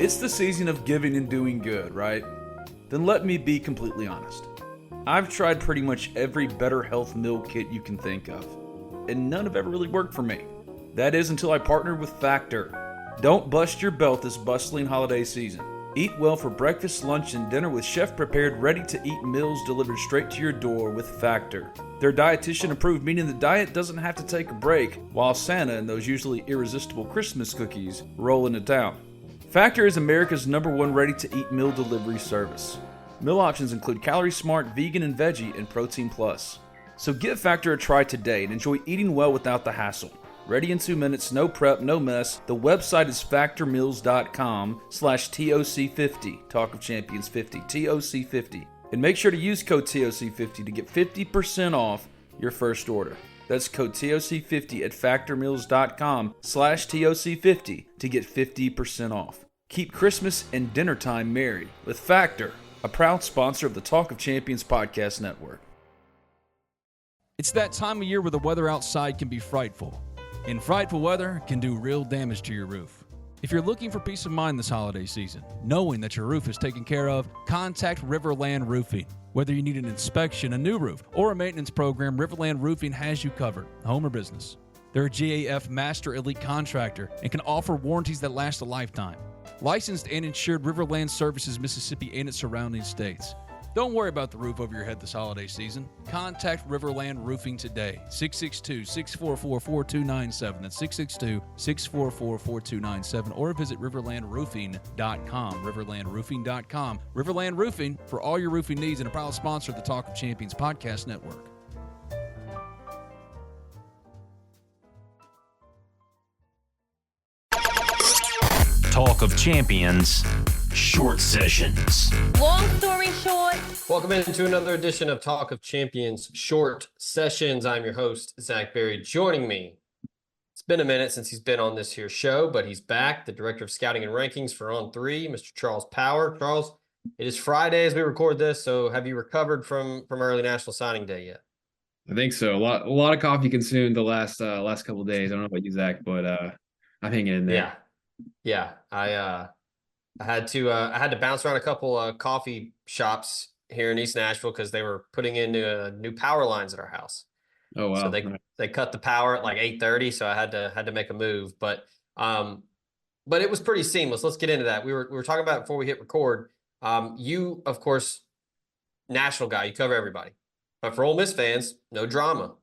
It's the season of giving and doing good, right? Then let me be completely honest. I've tried pretty much every Better Health meal kit you can think of, and none have ever really worked for me. That is until I partnered with Factor. Don't bust your belt this bustling holiday season. Eat well for breakfast, lunch, and dinner with chef-prepared, ready-to-eat meals delivered straight to your door with Factor. They're dietitian-approved, meaning the diet doesn't have to take a break while Santa and those usually irresistible Christmas cookies roll into town. Factor is America's #1 ready-to-eat meal delivery service. Meal options include Calorie Smart, Vegan and Veggie, and Protein Plus. So give Factor a try today and enjoy eating well without the hassle. Ready in 2 minutes, no prep, no mess. The website is factormeals.com/TOC50, Talk of Champions 50, TOC50. And make sure to use code TOC50 to get 50% off your first order. That's code TOC50 at factormeals.com/TOC50 to get 50% off. Keep Christmas and dinner time merry with Factor, a proud sponsor of the Talk of Champions podcast network. It's that time of year where the weather outside can be frightful, and frightful weather can do real damage to your roof. If you're looking for peace of mind this holiday season, knowing that your roof is taken care of, contact Riverland Roofing. Whether you need an inspection, a new roof, or a maintenance program, Riverland Roofing has you covered, home or business. They're a GAF Master Elite Contractor and can offer warranties that last a lifetime. Licensed and insured, Riverland services Mississippi and its surrounding states. Don't worry about the roof over your head this holiday season. Contact Riverland Roofing today, 662-644-4297. That's 662-644-4297, or visit riverlandroofing.com, riverlandroofing.com. Riverland Roofing, for all your roofing needs, and a proud sponsor of the Talk of Champions podcast network. Talk of Champions Short Sessions. Long story short. Welcome into another edition of Talk of Champions Short Sessions. I'm your host, Zach Berry. Joining me, it's been a minute since he's been on this here show, but he's back, the Director of Scouting and Rankings for On3, Mr. Charles Power. Charles, it is Friday as we record this, so have you recovered from early National Signing Day yet? I think so. A lot of coffee consumed the last couple of days. I don't know about you, Zach, but I'm hanging in there. Yeah. I had to bounce around a couple coffee shops here in East Nashville because they were putting in new power lines at our house. Oh wow! So they cut the power at like 8:30, so I had to make a move. But it was pretty seamless. Let's get into that. We were talking about it before we hit record. You, of course, national guy. You cover everybody. But for Ole Miss fans, no drama.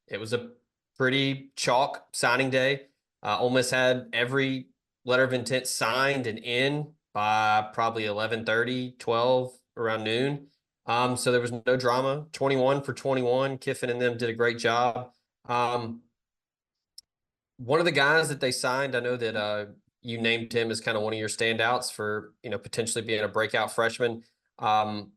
It was a pretty chalk signing day. Ole Miss had every letter of intent signed and in by probably 11:30, 12, around noon. So there was no drama. 21 for 21. Kiffin and them did a great job. One of the guys that they signed, I know that you named him as kind of one of your standouts for, potentially being a breakout freshman. I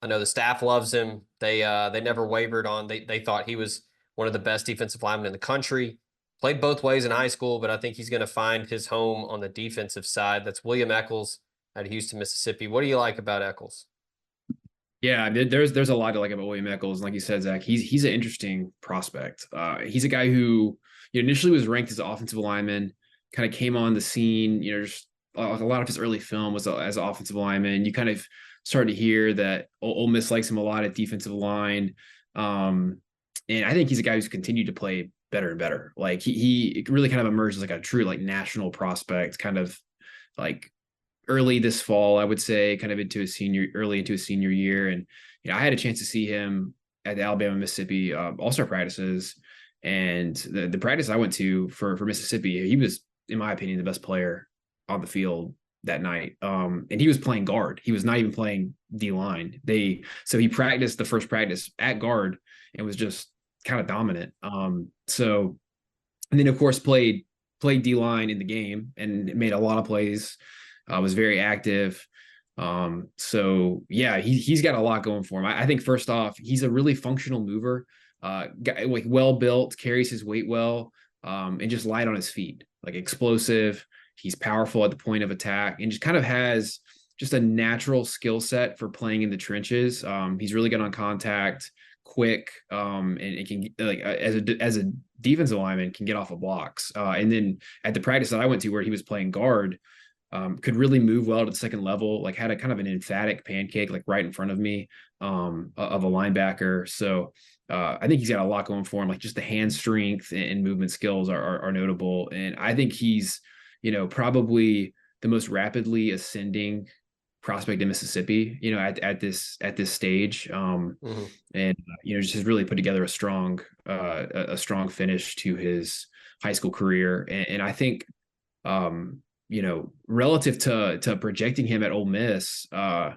know the staff loves him. They never wavered on. They thought he was one of the best defensive linemen in the country. Played both ways in high school, but I think he's going to find his home on the defensive side. That's William Eckles out of Houston, Mississippi. What do you like about Eckles? Yeah, there's a lot to like about William Eckles. And like you said, Zach, he's an interesting prospect. He's a guy who initially was ranked as an offensive lineman, kind of came on the scene. Just a lot of his early film was as an offensive lineman. You kind of started to hear that Ole Miss likes him a lot at defensive line. And I think he's a guy who's continued to play better and better. Like he really kind of emerged as like a true like national prospect, kind of like early this fall, I would say, kind of early into his senior year. And I had a chance to see him at the Alabama Mississippi all-star practices, and the practice I went to for Mississippi, he was, in my opinion, the best player on the field that night. And he was playing guard. He was not even playing D-line. So he practiced the first practice at guard and was just kind of dominant. And then of course played D-line in the game and made a lot of plays, was very active. So yeah, he's got a lot going for him. I think first off, he's a really functional mover, like well built, carries his weight well, and just light on his feet, like explosive. He's powerful at the point of attack and just kind of has just a natural skill set for playing in the trenches. He's really good on contact, quick, and it can, like, as a defensive lineman, can get off of blocks. And then at the practice that I went to where he was playing guard, could really move well to the second level, like had a kind of an emphatic pancake, like right in front of me, of a linebacker. So I think he's got a lot going for him. Like just the hand strength and movement skills are notable. And I think he's, probably the most rapidly ascending prospect in Mississippi, at this stage. And just has really put together a strong finish to his high school career. And I think, relative to projecting him at Ole Miss, I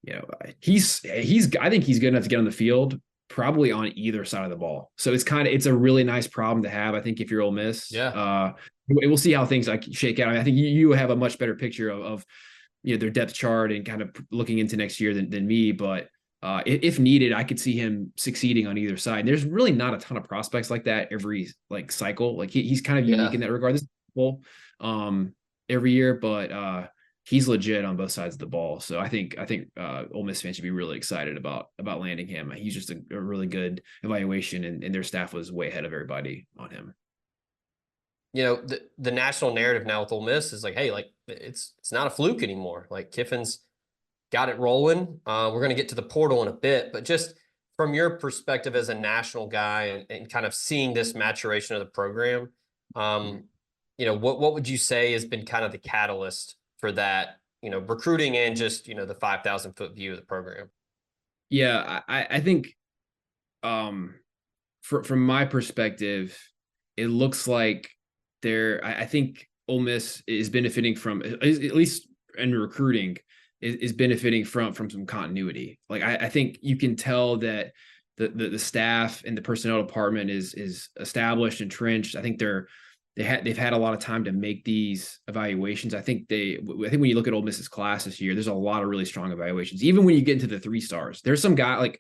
think he's good enough to get on the field probably on either side of the ball. So it's a really nice problem to have. I think if you're Ole Miss, we'll see how things like shake out. I mean, I think you have a much better picture of their depth chart and kind of looking into next year than me. But if needed, I could see him succeeding on either side. There's really not a ton of prospects like that every cycle. Like he's kind of unique in that regard. This is cool, every year, but he's legit on both sides of the ball. So I think Ole Miss fans should be really excited about landing him. He's just a really good evaluation, and their staff was way ahead of everybody on him. The national narrative now with Ole Miss is like, hey, like it's not a fluke anymore. Like Kiffin's got it rolling. We're going to get to the portal in a bit, but just from your perspective as a national guy and kind of seeing this maturation of the program, what would you say has been kind of the catalyst for that, recruiting and just, the 5,000-foot view of the program? Yeah, I think from my perspective, it looks like I think Ole Miss is benefiting from, at least in recruiting, is benefiting from some continuity. Like I think you can tell that the staff and the personnel department is established, entrenched. I think they've had a lot of time to make these evaluations. I think when you look at Ole Miss's class this year, there's a lot of really strong evaluations. Even when you get into the 3 stars, there's some guy like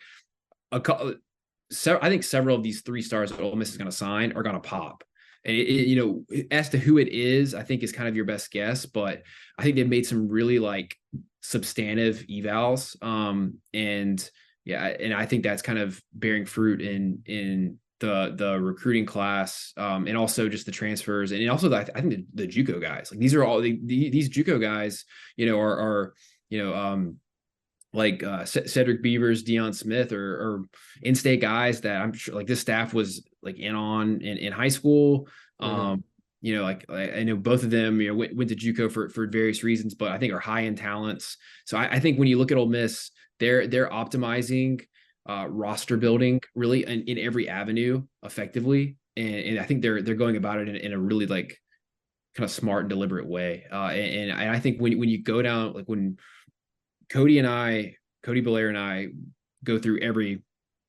I think several of these 3 stars that Ole Miss is going to sign are going to pop. And as to who it is, I think is kind of your best guess, but I think they've made some really substantive evals. And I think that's kind of bearing fruit in the recruiting class, and also just the transfers, and also I think the JUCO guys. Like these are all these JUCO guys, are Cedric Beavers, Deion Smith, or in-state guys that I'm sure this staff was in high school. I know both of them, went to JUCO for various reasons, but I think are high in talents. So I think when you look at Ole Miss, they're optimizing roster building really in every avenue effectively. And I think they're going about it in a really kind of smart and deliberate way. And I think when you go down, when Cody Belair and I go through every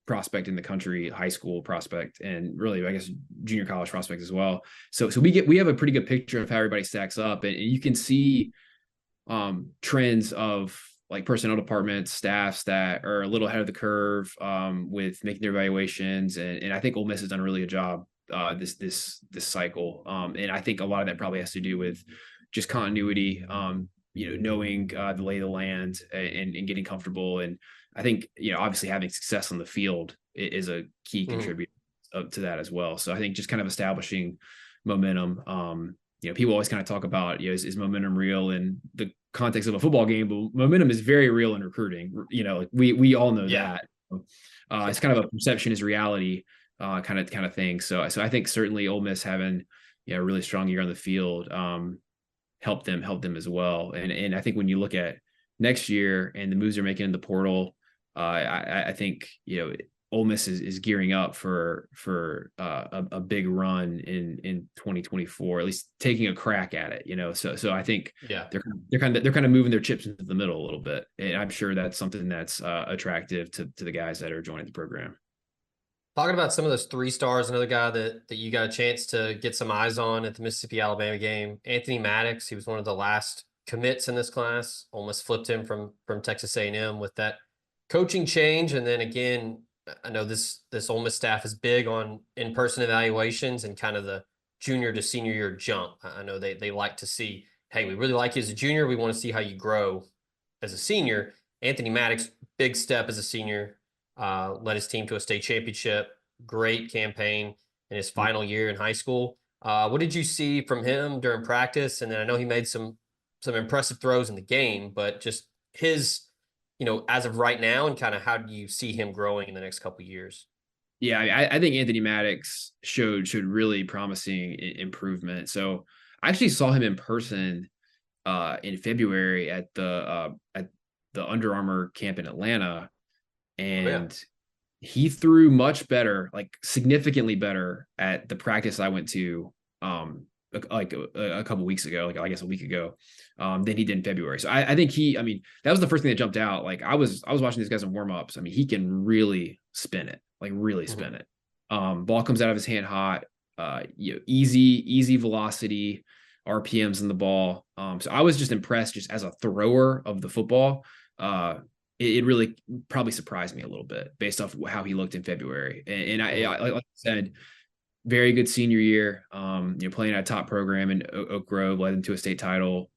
prospect in the country, high school prospect, and really, I guess, junior college prospect as well. So we have a pretty good picture of how everybody stacks up, and you can see trends of personnel departments, staffs that are a little ahead of the curve with making their evaluations. And I think Ole Miss has done a really good job this cycle. And I think a lot of that probably has to do with just continuity, knowing the lay of the land and getting comfortable. And I think, obviously having success on the field is a key contributor to that as well. So I think just kind of establishing momentum. People always kind of talk about, is momentum real in the context of a football game, but momentum is very real in recruiting. We all know that. It's kind of a perception is reality kind of thing. So I think certainly Ole Miss having a really strong year on the field helped them as well. And I think when you look at next year and the moves they're making in the portal, I think Ole Miss is gearing up for a big run in 2024, at least taking a crack at it. So I think they're kind of moving their chips into the middle a little bit, and I'm sure that's something that's attractive to the guys that are joining the program. Talking about some of those 3 stars, another guy that you got a chance to get some eyes on at the Mississippi-Alabama game, Anthony Maddox. He was one of the last commits in this class. Almost flipped him from Texas A&M with that coaching change. And then again, I know this Ole Miss staff is big on in-person evaluations and kind of the junior to senior year jump. I know they like to see, hey, we really like you as a junior. We want to see how you grow as a senior. Anthony Maddox, big step as a senior. Led his team to a state championship. Great campaign in his final year in high school. What did you see from him during practice? And then I know he made some some impressive throws in the game, but just his, as of right now, and kind of how do you see him growing in the next couple of years? Yeah, I think Anthony Maddox showed really promising improvement. So I actually saw him in person in February at the Under Armour camp in Atlanta, Oh, yeah. and he threw much better, like significantly better at the practice I went to a couple weeks ago, like I guess a week ago, than he did in February. So I think that was the first thing that jumped out. Like I was watching these guys in warm-ups. I mean, he can really spin it, like really spin it. Ball comes out of his hand hot, easy velocity, RPMs in the ball. So I was just impressed just as a thrower of the football. It really probably surprised me a little bit based off how he looked in February. And I like I said, very good senior year. Playing at a top program in Oak Grove, led into a state title.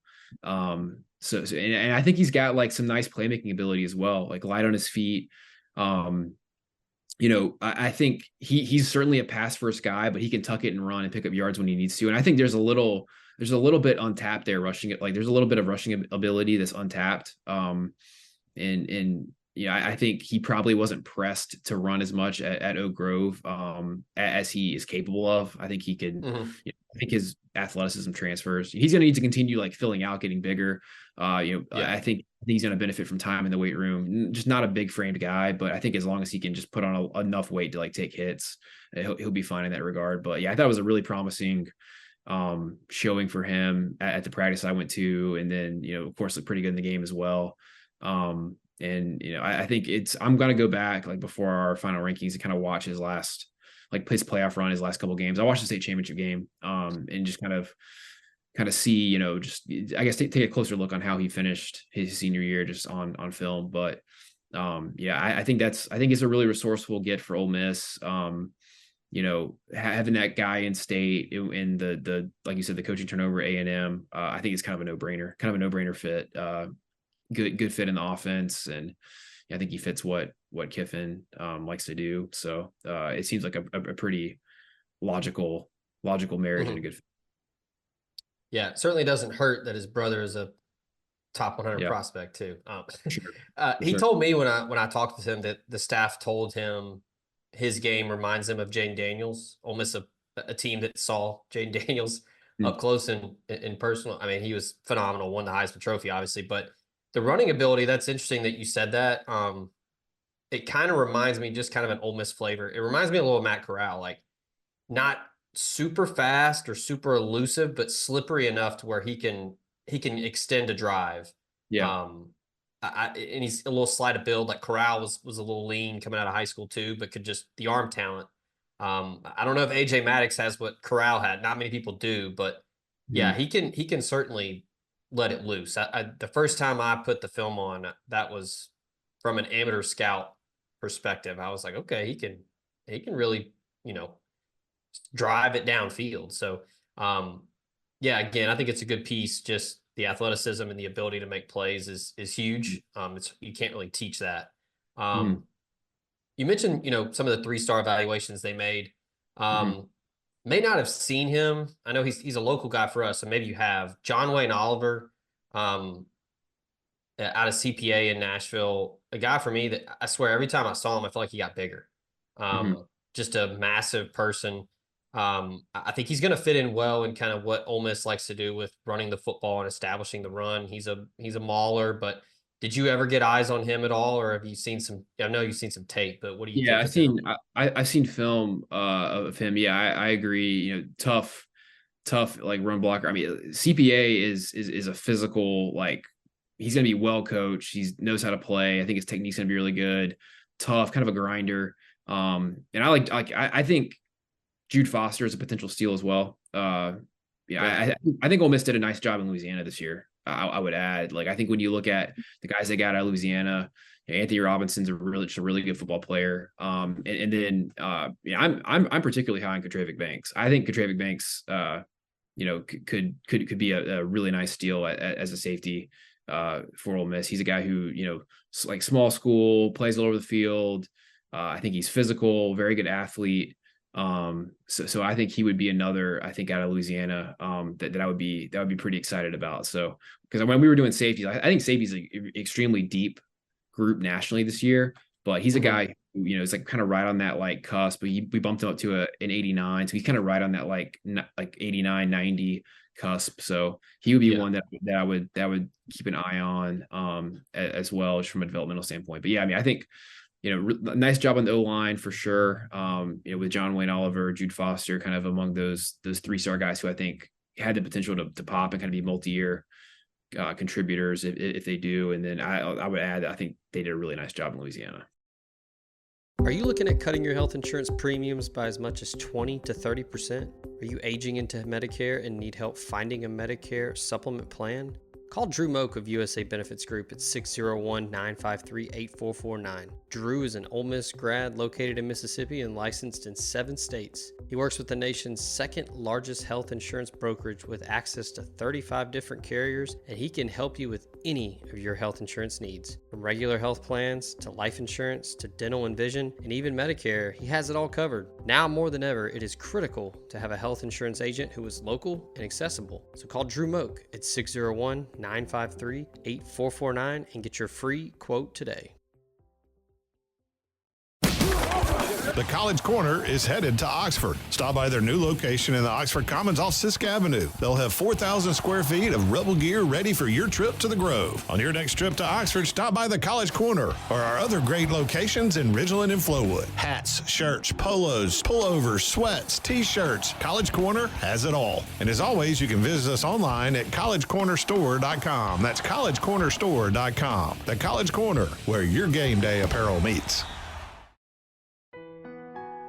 And I think he's got like some nice playmaking ability as well, like light on his feet. I think he's certainly a pass first guy, but he can tuck it and run and pick up yards when he needs to. And I think there's a little bit untapped there rushing it. Like there's a little bit of rushing ability that's untapped. I think he probably wasn't pressed to run as much at Oak Grove as he is capable of. I think he could. I think his athleticism transfers. He's going to need to continue like filling out, getting bigger. I think he's going to benefit from time in the weight room. Just not a big framed guy, but I think as long as he can just put on enough weight to like take hits, he'll be fine in that regard. But yeah, I thought it was a really promising showing for him at the practice I went to, and then of course looked pretty good in the game as well. I think I'm going to go back like before our final rankings and kind of watch his last, like his playoff run, his last couple of games. I watched the state championship game, and just kind of see, just, I guess, take a closer look on how he finished his senior year just on film. But I think it's a really resourceful get for Ole Miss. Having that guy in state in the like you said, the coaching turnover at A&M, I think it's kind of a no-brainer fit. Good fit in the offense, and I think he fits what Kiffin likes to do. So it seems like a pretty logical marriage and a good fit. Yeah, it certainly doesn't hurt that his brother is a top 100 prospect too. He told me when I talked to him that the staff told him his game reminds him of Jane Daniels, almost a team that saw Jane Daniels up close and in personal. I mean, he was phenomenal, won the Heisman Trophy, obviously, but the running ability, that's interesting that you said that. It kind of reminds me just kind of an Ole Miss flavor. It reminds me a little of Matt Corral, like not super fast or super elusive, but slippery enough to where he can extend a drive. Yeah. And he's a little slight of build. Like Corral was a little lean coming out of high school too, but could just the arm talent. I don't know if AJ Maddox has what Corral had. Not many people do, but yeah, he can certainly let it loose. The first time I put the film on, that was from an amateur scout perspective. I was like, okay, he can really, drive it downfield. So, again, I think it's a good piece. Just the athleticism and the ability to make plays is huge. You can't really teach that. You mentioned, some of the 3-star evaluations they made. May not have seen him. I know he's a local guy for us, so maybe you have John Wayne Oliver, out of CPA in Nashville. A guy for me that I swear every time I saw him, I felt like he got bigger. Just a massive person. I think he's going to fit in well in kind of what Ole Miss likes to do with running the football and establishing the run. He's a mauler, but did you ever get eyes on him at all, or have you seen some? I know you've seen some tape, but what do you? Yeah, I've seen film of him. Yeah, I agree. Tough like run blocker. I mean, CPA is a physical, like he's going to be well coached. He knows how to play. I think his technique's going to be really good. Tough, kind of a grinder. And I think Jude Foster is a potential steal as well. I think Ole Miss did a nice job in Louisiana this year. I would add, like, I think when you look at the guys they got out of Louisiana, Anthony Robinson's a really good football player. I'm particularly high on Catrevic Banks. I think Catrevic Banks, could be a really nice steal as a safety for Ole Miss. He's a guy who, like small school, plays all over the field. I think he's physical, very good athlete. So I think he would be another, I think out of Louisiana, that I would be pretty excited about. So, because when we were doing safeties, I think safeties is an extremely deep group nationally this year, but he's a guy who, is like kind of right on that like cusp, but we bumped him up to an 89. So he's kind of right on that like 89, 90 cusp. So he would be one that I would keep an eye on, as well, just from a developmental standpoint. But yeah, I mean, I think, nice job on the O-line for sure. With John Wayne Oliver, Jude Foster, kind of among those 3-star guys who I think had the potential to pop and kind of be multi-year contributors if they do. And then I would add that I think they did a really nice job in Louisiana. Are you looking at cutting your health insurance premiums by as much as 20 to 30%? Are you aging into Medicare and need help finding a Medicare supplement plan? Call Drew Moak of USA Benefits Group at 601-953-8449. Drew is an Ole Miss grad located in Mississippi and licensed in 7 states. He works with the nation's second largest health insurance brokerage with access to 35 different carriers, and he can help you with any of your health insurance needs. From regular health plans to life insurance to dental and vision and even Medicare, he has it all covered. Now more than ever, it is critical to have a health insurance agent who is local and accessible. So call Drew Moak at 601-953-8449 and get your free quote today. The College Corner is headed to Oxford. Stop by their new location in the Oxford Commons off Sisk Avenue. They'll have 4,000 square feet of Rebel gear ready for your trip to the Grove. On your next trip to Oxford, stop by the College Corner or our other great locations in Ridgeland and Flowood. Hats, shirts, polos, pullovers, sweats, t-shirts. College Corner has it all. And as always, you can visit us online at collegecornerstore.com. That's collegecornerstore.com. The College Corner, where your game day apparel meets.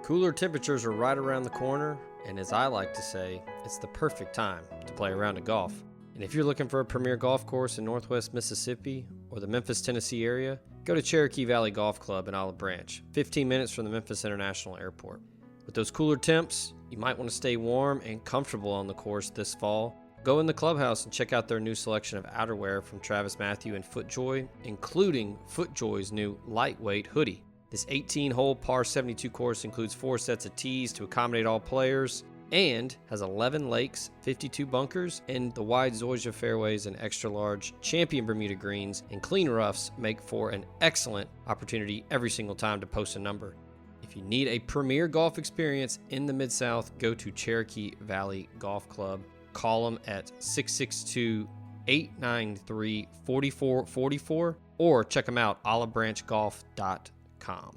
Cooler temperatures are right around the corner, and as I like to say, it's the perfect time to play a round of golf. And if you're looking for a premier golf course in Northwest Mississippi or the Memphis, Tennessee area, go to Cherokee Valley Golf Club in Olive Branch, 15 minutes from the Memphis International Airport. With those cooler temps, you might want to stay warm and comfortable on the course this fall. Go in the clubhouse and check out their new selection of outerwear from Travis Matthew and FootJoy, including FootJoy's new lightweight hoodie. This 18-hole par 72 course includes 4 sets of tees to accommodate all players and has 11 lakes, 52 bunkers, and the wide Zoysia fairways and extra-large Champion Bermuda greens and clean roughs make for an excellent opportunity every single time to post a number. If you need a premier golf experience in the Mid-South, go to Cherokee Valley Golf Club. Call them at 662-893-4444 or check them out, olivebranchgolf.com.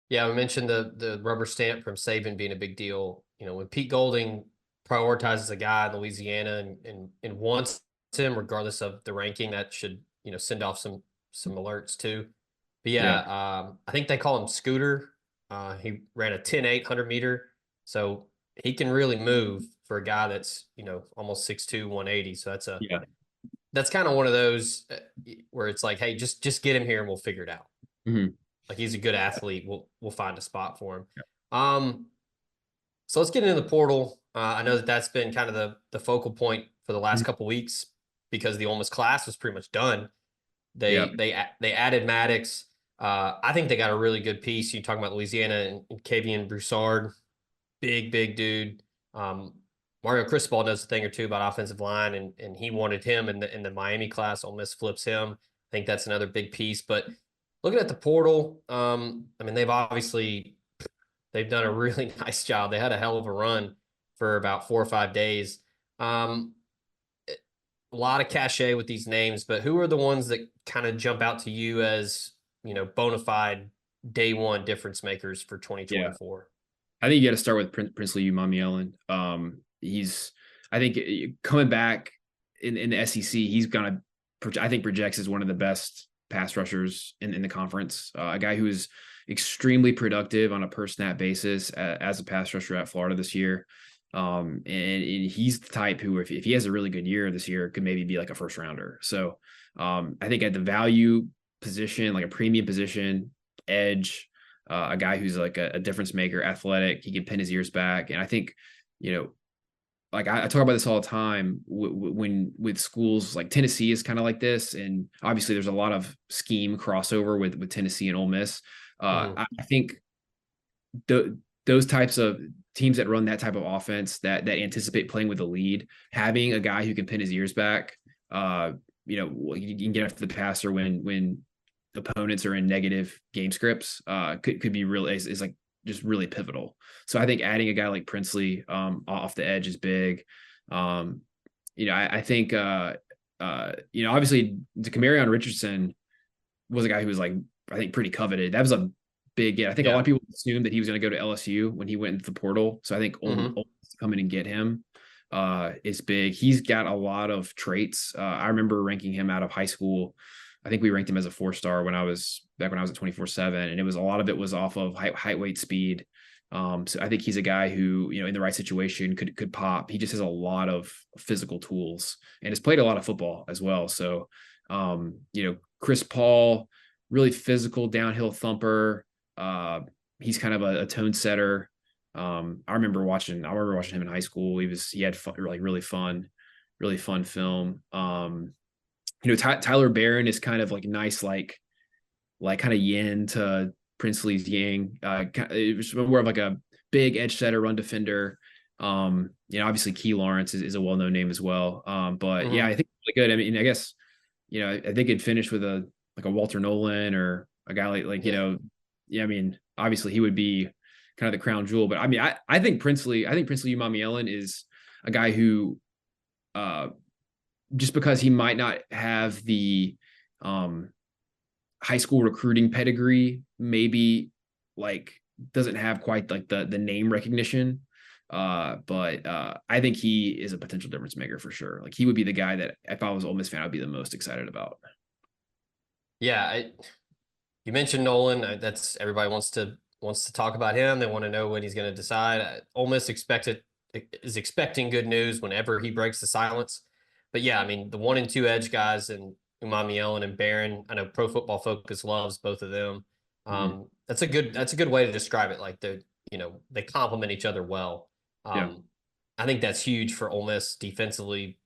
Yeah, we mentioned the rubber stamp from Saban being a big deal. When Pete Golding prioritizes a guy in Louisiana and wants him, regardless of the ranking, that should send off some alerts too. But I think they call him Scooter. He ran a 10.8 100-meter, so he can really move for a guy that's almost 6'2", 180. So that's kind of one of those where it's like, hey, just get him here and we'll figure it out. Mm-hmm. Like, he's a good athlete. We'll find a spot for him. So let's get into the portal. I know that's been kind of the focal point for the last couple weeks because the Ole Miss class was pretty much done. They added Maddox. I think they got a really good piece. You talking about Louisiana and Kavian Broussard, big dude. Mario Cristobal knows a thing or two about offensive line, and he wanted him in the Miami class. Ole Miss flips him. I think that's another big piece. But looking at the portal, they've done a really nice job. They had a hell of a run for about 4 or 5 days. A lot of cachet with these names, but who are the ones that kind of jump out to you as, bona fide day one difference makers for 2024? Yeah. I think you got to start with Princely Umanmielen. He's, I think, coming back in the SEC, he's going to, I think, projects as one of the best pass rushers in the conference. A guy who is extremely productive on a per snap basis as a pass rusher at Florida this year. And he's the type who, if he has a really good year this year, could maybe be like a first rounder. So I think at the value position, like a premium position, edge, a guy who's like a difference maker, athletic, he can pin his ears back. And I think, like I talk about this all the time when with schools like Tennessee is kind of like this, and obviously there's a lot of scheme crossover with Tennessee and Ole Miss. I think those types of teams that run that type of offense that anticipate playing with the lead, having a guy who can pin his ears back, you can get after the passer when opponents are in negative game scripts, could be really is like just really pivotal. So I think adding a guy like Princely off the edge is big. I think obviously Dekamarion Richardson was a guy who was like, I think, pretty coveted. That was a big get. I think a lot of people assumed that he was going to go to LSU when he went into the portal. So I think Ole Miss to come in and get him is big. He's got a lot of traits. I remember ranking him out of high school. I think we ranked him as a 4-star when I was at 24/7, and a lot of it was off of height, weight, speed. So I think he's a guy who, in the right situation could pop. He just has a lot of physical tools and has played a lot of football as well. So, Chris Paul, really physical downhill thumper. He's kind of a tone setter. I remember watching him in high school. He had fun, like really fun film. Tyler Baron is kind of like nice, like kind of yin to Princely's yang. It was more of like a big edge setter, run defender. Obviously Key Lawrence is a well-known name as well. But yeah, I think it's really good. I mean, I guess, I think it'd finish with a Walter Nolan or a guy I mean, obviously he would be kind of the crown jewel, but I mean, I think Princely Umanmielen is a guy who, just because he might not have the high school recruiting pedigree, maybe like doesn't have quite like the name recognition. But I think he is a potential difference maker for sure. Like he would be the guy that if I was Ole Miss fan, I'd be the most excited about. Yeah, you mentioned Nolan. That's everybody wants to talk about him. They want to know when he's going to decide. Ole Miss is expecting good news whenever he breaks the silence. But yeah, I mean the 1 and 2 edge guys and Umanmielen and Baron. I know Pro Football Focus loves both of them. That's a good way to describe it. Like they complement each other well. I think that's huge for Ole Miss defensively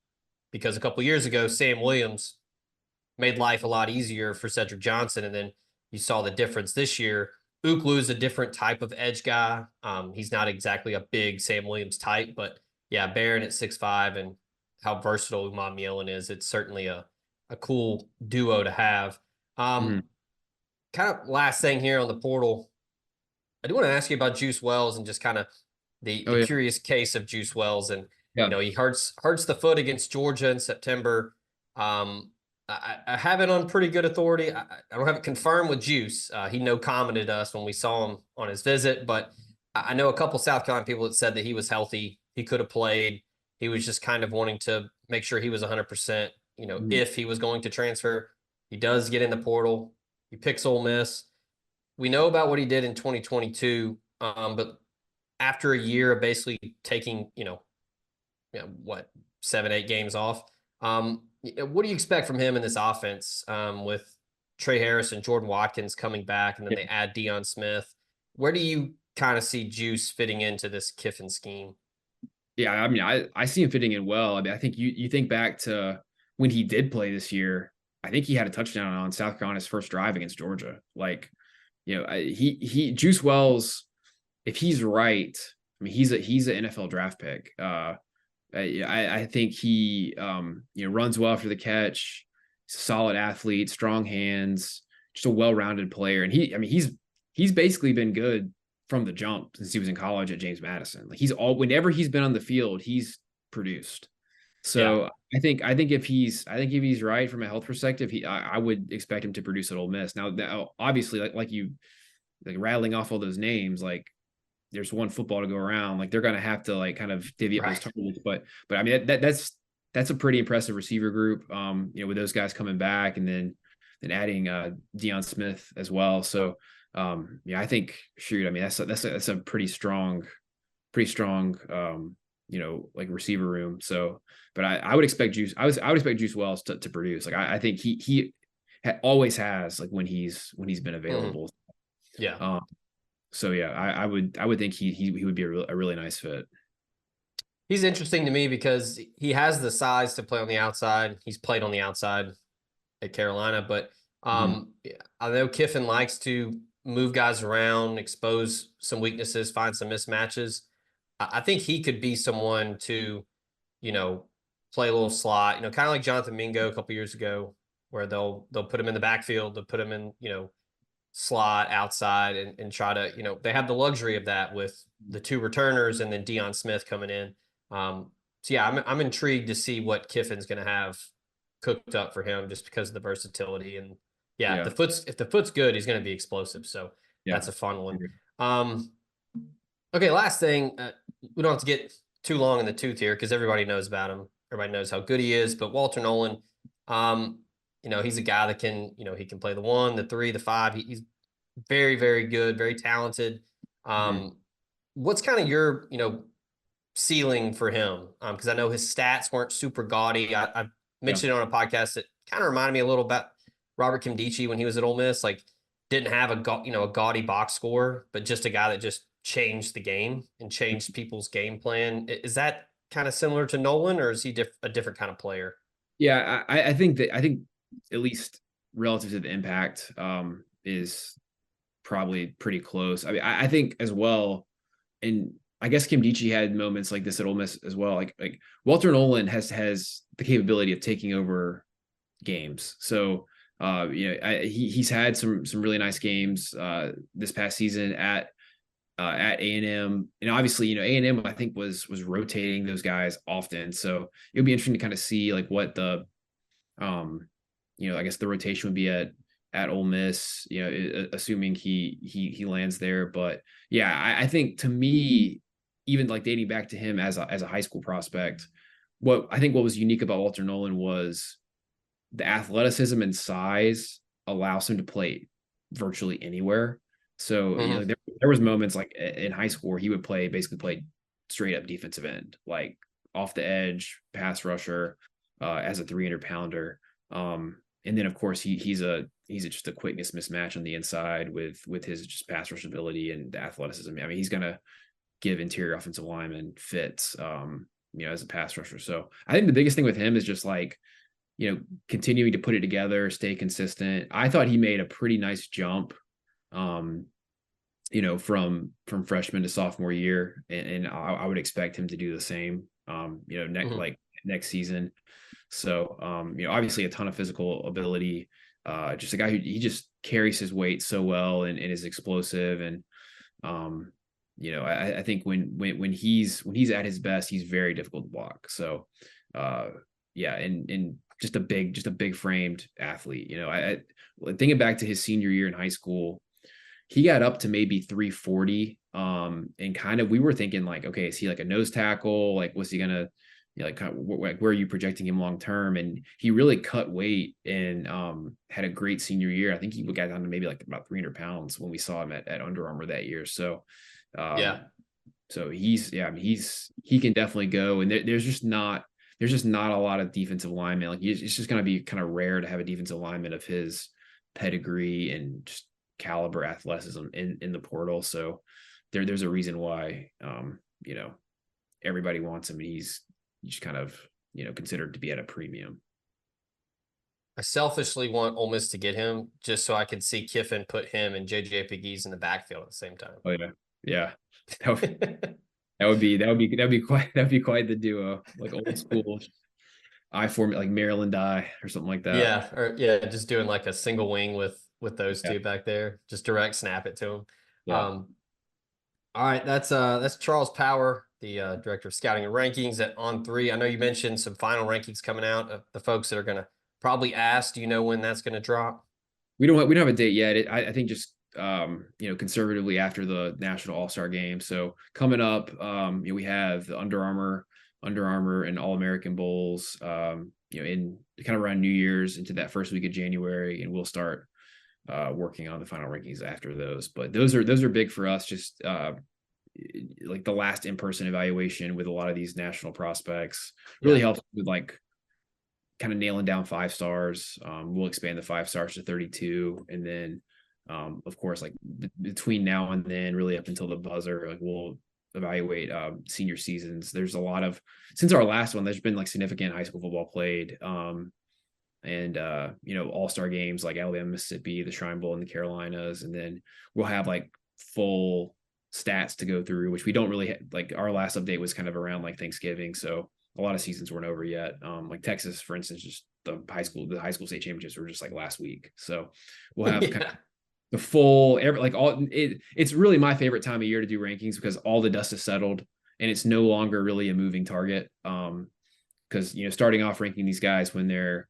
because a couple years ago Sam Williams made life a lot easier for Cedric Johnson, and then you saw the difference this year. Uklu is a different type of edge guy. He's not exactly a big Sam Williams type, but yeah, Barron at 6'5" and how versatile Umanmielen is, it's certainly a cool duo to have. Kind of last thing here on the portal, I do want to ask you about Juice Wells and just kind of the curious case of Juice Wells. And, he hurts the foot against Georgia in September. I have it on pretty good authority. I don't have it confirmed with Juice. He commented to us when we saw him on his visit, but I know a couple South Carolina people that said that he was healthy. He could have played. He was just kind of wanting to make sure he was 100%, if he was going to transfer. He does get in the portal. He picks Ole Miss. We know about what he did in 2022, but after a year of basically taking, 7-8 games off, what do you expect from him in this offense with Trey Harris and Jordan Watkins coming back, and then they add Deion Smith? Where do you kind of see Juice fitting into this Kiffin scheme? Yeah, I mean, I see him fitting in well. I mean, I think you think back to when he did play this year. I think he had a touchdown on South Carolina's first drive against Georgia. Like, he Juice Wells, if he's right, I mean, he's an NFL draft pick. I think he runs well after the catch, solid athlete, strong hands, just a well-rounded player. And he's basically been good from the jump since he was in college at James Madison. Like whenever he's been on the field, he's produced. So I think if he's right from a health perspective, I would expect him to produce at Ole Miss. Now obviously, like you rattling off all those names, like there's one football to go around. Like they're gonna have to like kind of divvy up those targets. But I mean that's a pretty impressive receiver group. With those guys coming back and then adding Deion Smith as well. So I think I mean that's a pretty strong like receiver room. So, but I would expect Juice. I would expect Juice Wells to produce. Like I think he always has, like when he's been available. Yeah. So yeah, I would think he would be a really nice fit. He's interesting to me because he has the size to play on the outside. He's played on the outside at Carolina, but I know Kiffin likes to move guys around, expose some weaknesses, find some mismatches. I think he could be someone to, play a little slot, kind of like Jonathan Mingo a couple years ago, where they'll put him in the backfield, they'll put him in, slot outside and try to, they have the luxury of that with the 2 returners and then Deion Smith coming in. So yeah, I'm intrigued to see what Kiffin's going to have cooked up for him just because of the versatility. And yeah, if the foot's good, he's going to be explosive. So that's a fun one. Okay. Last thing, we don't have to get too long in the tooth here because everybody knows about him. Everybody knows how good he is, but Walter Nolan, he's a guy that can, he can play the 1, the 3, the 5. He's very, very good, very talented. What's kind of your, ceiling for him? Because I know his stats weren't super gaudy. I mentioned it on a podcast that kind of reminded me a little about Robert Kimdichie when he was at Ole Miss. Like, didn't have a gaudy box score, but just a guy that just changed the game and changed people's game plan. Is that kind of similar to Nolan, or is he a different kind of player? Yeah, I think at least relative to the impact is probably pretty close. I mean, I think as well, and I guess Kimdichie had moments like this at Ole Miss as well. Like Walter Nolan has the capability of taking over games. So he's had some really nice games this past season at A&M, and obviously A&M I think was rotating those guys often. So it'll be interesting to kind of see like what the I guess the rotation would be at Ole Miss, assuming he lands there. But yeah, I think to me, even like dating back to him as a high school prospect, what was unique about Walter Nolan was the athleticism and size allows him to play virtually anywhere. So there was moments like in high school where he would basically play straight up defensive end, like off the edge, pass rusher, as a 300-pounder. And then of course he's just a quickness mismatch on the inside with his just pass rush ability and the athleticism. I mean, he's gonna give interior offensive lineman fits, as a pass rusher. So I think the biggest thing with him is just like, continuing to put it together, stay consistent. I thought he made a pretty nice jump, from freshman to sophomore year. And I would expect him to do the same, next season. So, obviously a ton of physical ability, just a guy who he just carries his weight so well and is explosive. And, I think when he's at his best, he's very difficult to block. So, and just a big framed athlete. Thinking back to his senior year in high school, he got up to maybe 340. And kind of, we were thinking like, okay, is he like a nose tackle? Like, was he gonna, where are you projecting him long term? And he really cut weight and had a great senior year. I think he got down to maybe like about 300 pounds when we saw him at Under Armour that year. So so he can definitely go. And there's just not a lot of defensive linemen. Like, it's just going to be kind of rare to have a defensive lineman of his pedigree and just caliber athleticism in the portal. So there's a reason why everybody wants him, and he's just kind of considered to be at a premium. I selfishly want Ole Miss to get him just so I can see Kiffin put him and JJ Pegues in the backfield at the same time. Oh yeah. That'd be quite the duo, like old school I-form, like Maryland or something like that. Just doing like a single wing with those two back there, just direct snap it to them. All right, that's Charles Power, the director of scouting and rankings at On3. I know you mentioned some final rankings coming out of the folks that are going to probably ask. Do you know when that's going to drop? We don't have a date yet. I think just conservatively after the National All-Star Game. So coming up, we have the Under Armour and All-American Bowls, in kind of around New Year's into that first week of January, and we'll start working on the final rankings after those. But those are big for us. Just like the last in-person evaluation with a lot of these national prospects really helps with like kind of nailing down 5 stars. We'll expand the 5 stars to 32, and then of course, like between now and then, really up until the buzzer, like we'll evaluate senior seasons. There's a lot of, since our last one, there's been like significant high school football played. And all-star games like Alabama, Mississippi, the Shrine Bowl in the Carolinas, and then we'll have like full stats to go through, which we don't really like. Our last update was kind of around like Thanksgiving, so a lot of seasons weren't over yet. Like Texas, for instance, just the high school state championships were just like last week, so we'll have kind of the full it's really my favorite time of year to do rankings because all the dust is settled and it's no longer really a moving target. Because starting off ranking these guys when they're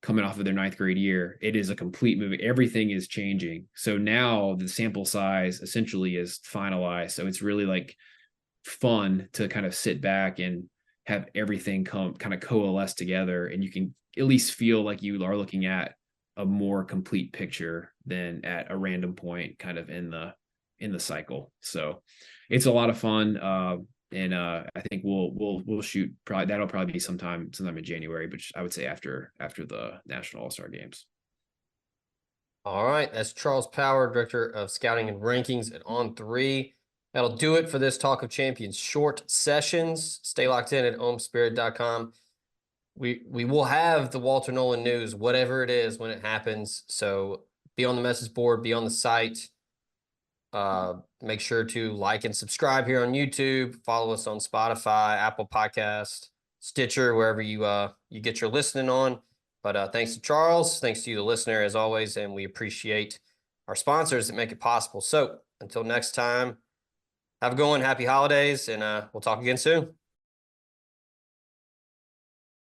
coming off of their 9th grade year, it is a complete movie. Everything is changing. So now the sample size essentially is finalized. So it's really like fun to kind of sit back and have everything kind of coalesce together. And you can at least feel like you are looking at a more complete picture than at a random point kind of in the cycle. So it's a lot of fun. And I think we'll shoot that'll probably be sometime in January, but I would say after the National All-Star Games. All right, that's Charles Power, Director of Scouting and Rankings at On3. That'll do it for this Talk of Champions Short Sessions. Stay locked in at ohmspirit.com. We will have the Walter Nolan news, whatever it is, when it happens. So be on the message board, be on the site. Make sure to like and subscribe here on YouTube. Follow us on Spotify, Apple Podcast, Stitcher, wherever you get your listening on. But thanks to Charles, thanks to you, the listener, as always, and we appreciate our sponsors that make it possible. So until next time, have a good one, happy holidays, and we'll talk again soon.